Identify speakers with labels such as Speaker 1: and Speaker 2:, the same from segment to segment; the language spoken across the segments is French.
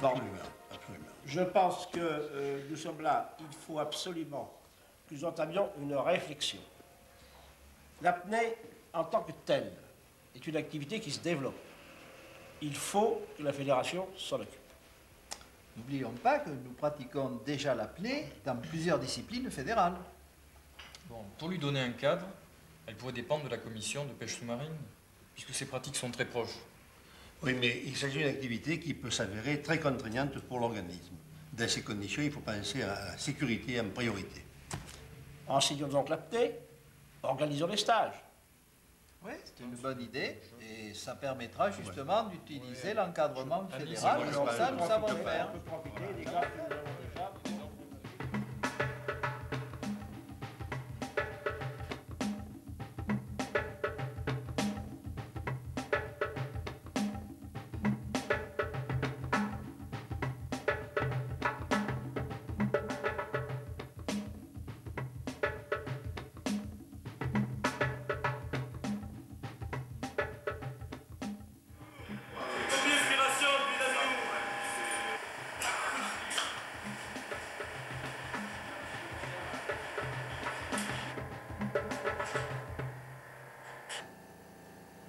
Speaker 1: Absolument, absolument. Je pense que nous sommes là, il faut absolument que nous entamions une réflexion. L'apnée, en tant que telle, est une activité qui se développe. Il faut que la fédération s'en occupe.
Speaker 2: N'oublions pas que nous pratiquons déjà l'apnée dans plusieurs disciplines fédérales.
Speaker 3: Bon, pour lui donner un cadre, elle pourrait dépendre de la commission de pêche sous-marine, puisque ces pratiques sont très proches.
Speaker 4: Oui, mais il s'agit d'une activité qui peut s'avérer très contraignante pour l'organisme. Dans ces conditions, il faut penser à la sécurité en priorité.
Speaker 1: Enseignons donc l'apnée, organisons les stages.
Speaker 2: Oui, c'est une bonne idée et ça permettra justement d'utiliser l'encadrement fédéral. Donc ça, nous savons faire.
Speaker 1: On peut profiter des graphes que nous avons déjà.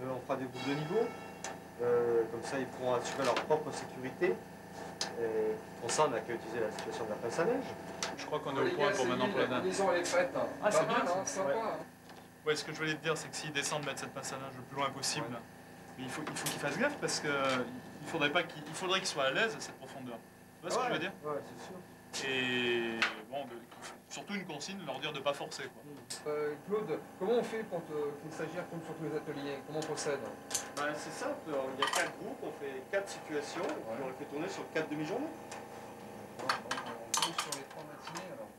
Speaker 5: On fera des groupes de niveau, comme ça ils pourront assurer leur propre sécurité. Et pour ça, on n'a qu'à utiliser la situation de la pince à neige.
Speaker 6: Je crois qu'on est au point pour maintenant pour la date.
Speaker 7: La maison elle est prête.
Speaker 6: Ah, c'est bien,
Speaker 7: hein, sympa.
Speaker 6: Ouais, ce que je voulais te dire, c'est que s'ils descendent mettre cette pince à neige le plus loin possible, mais il faut qu'ils fassent gaffe parce qu'il faudrait qu'ils soient à l'aise à cette profondeur. Tu vois ce que je veux dire?
Speaker 5: Ouais, c'est sûr.
Speaker 6: Et bon, surtout une consigne, leur dire de ne pas forcer, quoi.
Speaker 7: Claude, comment on fait pour qu'il s'agisse comme sur tous les ateliers? Comment on procède?
Speaker 5: Ben, c'est simple, il y a 4 groupes, on fait 4 situations, et puis on les fait tourner sur 4 demi-journées.
Speaker 7: On joue sur les 3 matinées alors.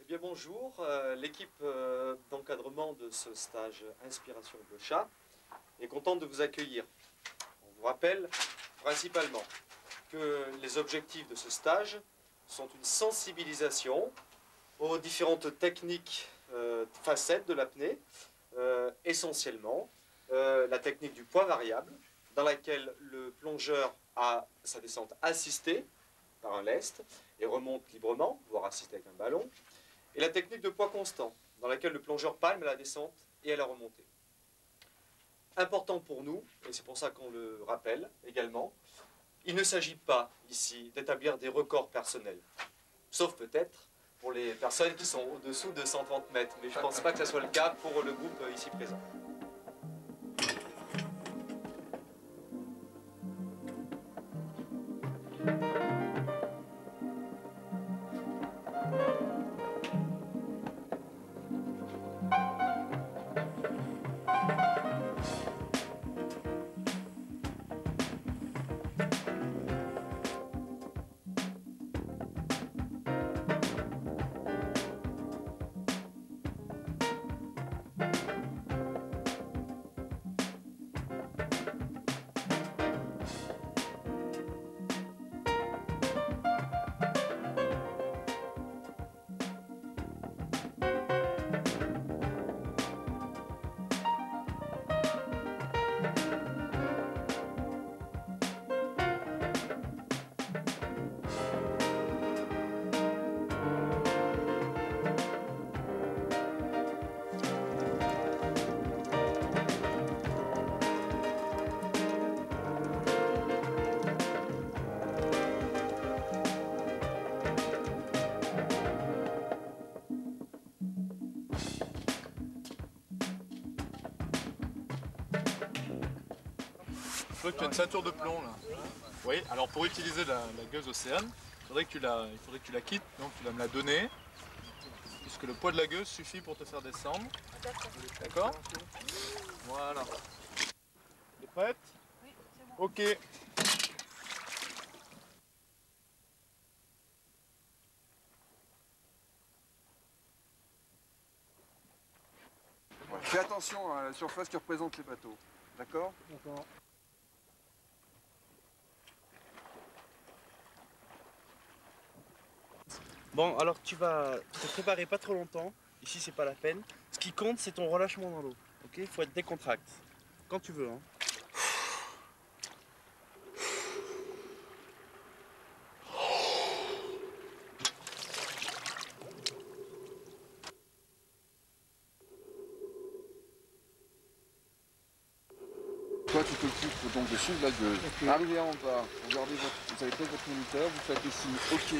Speaker 5: Eh bien bonjour, l'équipe d'encadrement de ce stage Inspiration de chat est contente de vous accueillir. On vous rappelle principalement que les objectifs de ce stage sont une sensibilisation aux différentes techniques, facettes de l'apnée, essentiellement la technique du poids variable, dans laquelle le plongeur a sa descente assistée par un lest et remonte librement, voire assisté avec un ballon, et la technique de poids constant, dans laquelle le plongeur palme à la descente et à la remontée. Important pour nous, et c'est pour ça qu'on le rappelle également, il ne s'agit pas ici d'établir des records personnels, sauf peut-être pour les personnes qui sont au-dessous de 130 mètres, mais je ne pense pas que ce soit le cas pour le groupe ici présent.
Speaker 6: vois que tu as une ceinture de plomb là. Oui, alors pour utiliser la gueuse Océane, il faudrait que tu la quittes, donc tu vas me la donner, puisque le poids de la gueuse suffit pour te faire descendre. D'accord? Voilà. T'es prête? Oui, c'est bon. Ok.
Speaker 7: Fais attention à la surface que représentent les bateaux. D'accord?
Speaker 1: D'accord.
Speaker 8: Bon, alors tu vas te préparer pas trop longtemps. Ici, c'est pas la peine. Ce qui compte, c'est ton relâchement dans l'eau. Ok? Faut être décontracté. Quand tu veux, hein.
Speaker 7: Toi, tu t'occupes donc de suivre la gueule. Okay. Arrivez en bas, vous avez peut-être votre moniteur, vous faites ici OK,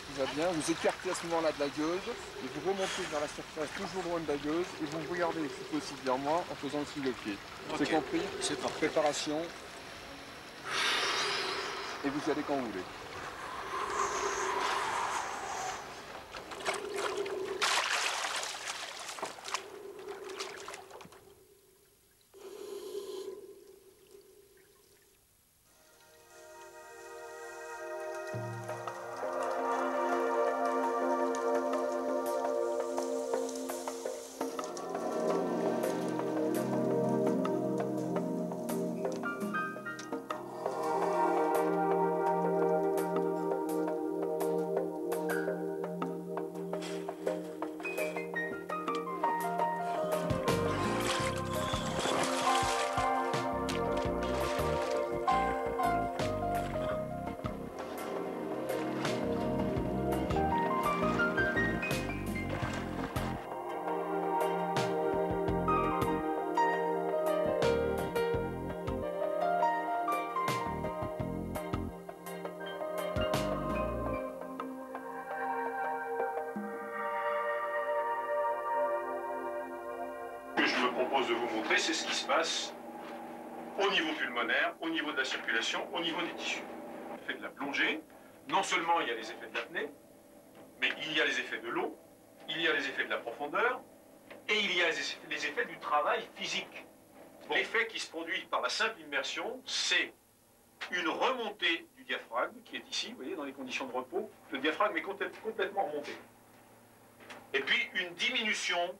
Speaker 7: tout va bien, vous écartez à ce moment-là de la gueuse, et vous remontez vers la surface, toujours loin de la gueuse, et vous regardez si possible vers moi en faisant aussi le pied. Okay. C'est compris? C'est par préparation, et vous y allez quand vous voulez.
Speaker 9: De vous montrer, c'est ce qui se passe au niveau pulmonaire, au niveau de la circulation, au niveau des tissus. L'effet de la plongée, non seulement il y a les effets de l'apnée, mais il y a les effets de l'eau, il y a les effets de la profondeur, et il y a les effets du travail physique. Bon. L'effet qui se produit par la simple immersion, c'est une remontée du diaphragme, qui est ici, vous voyez, dans les conditions de repos. Le diaphragme est complètement remonté. Et puis une diminution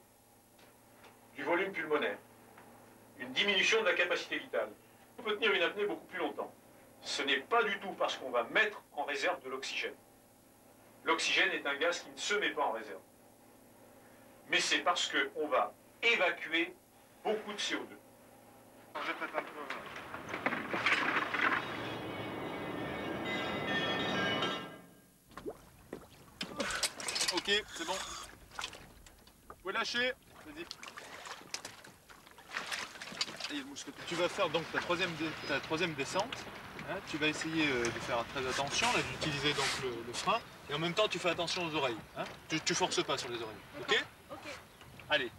Speaker 9: du volume pulmonaire, une diminution de la capacité vitale. On peut tenir une apnée beaucoup plus longtemps. Ce n'est pas du tout parce qu'on va mettre en réserve de l'oxygène. L'oxygène est un gaz qui ne se met pas en réserve. Mais c'est parce qu'on va évacuer beaucoup de CO2.
Speaker 6: Je vais peut-être un peu... Ok, c'est bon. Vous pouvez lâcher. Vas-y. Tu vas faire donc ta troisième descente. Hein, tu vas essayer de faire très attention, d'utiliser donc le frein. Et en même temps, tu fais attention aux oreilles. Hein. Tu forces pas sur les oreilles. Ok? Ok. Allez.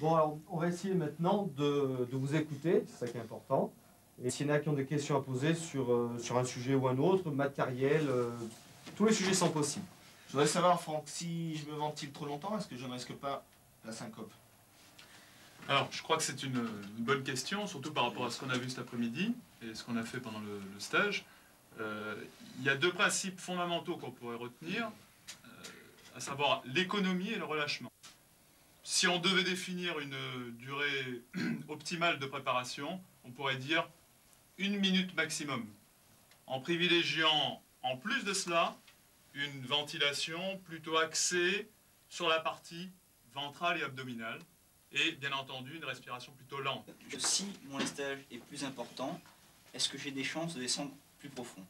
Speaker 10: Bon, alors, on va essayer maintenant de vous écouter, c'est ça qui est important. Et s'il y en a qui ont des questions à poser sur un sujet ou un autre, matériel, tous les sujets sont possibles.
Speaker 11: Je voudrais savoir, Franck, si je me ventile trop longtemps, est-ce que je ne risque pas la syncope?
Speaker 6: Alors, je crois que c'est une bonne question, surtout par rapport à ce qu'on a vu cet après-midi et ce qu'on a fait pendant le stage. Il y a deux principes fondamentaux qu'on pourrait retenir, à savoir l'économie et le relâchement. Si on devait définir une durée optimale de préparation, on pourrait dire 1 minute maximum, en privilégiant en plus de cela une ventilation plutôt axée sur la partie ventrale et abdominale, et bien entendu une respiration plutôt lente.
Speaker 12: Si mon stage est plus important, est-ce que j'ai des chances de descendre plus profond?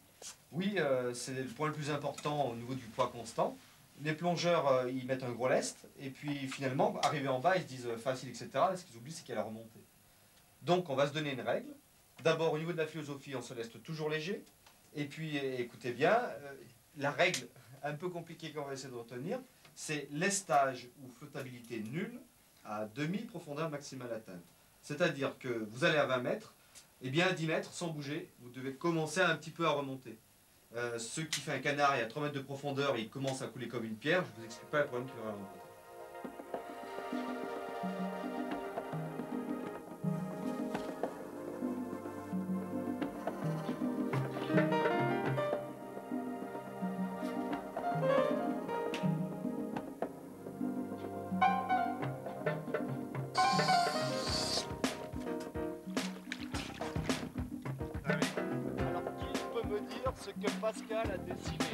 Speaker 10: Oui, c'est le point le plus important au niveau du poids constant. les plongeurs, ils mettent un gros lest, et puis finalement, arrivés en bas, ils se disent facile, etc. Et ce qu'ils oublient, c'est qu'il y a la remontée. Donc, on va se donner une règle. D'abord, au niveau de la philosophie, on se laisse toujours léger. Et puis, écoutez bien, la règle un peu compliquée qu'on va essayer de retenir, c'est lestage ou flottabilité nulle à demi-profondeur maximale atteinte. C'est-à-dire que vous allez à 20 mètres, et bien à 10 mètres, sans bouger, vous devez commencer un petit peu à remonter. Ceux qui font un canard et à 3 mètres de profondeur, ils commencent à couler comme une pierre, je ne vous explique pas le problème qu'il va y avoir.
Speaker 8: Ce que Pascal a décidé.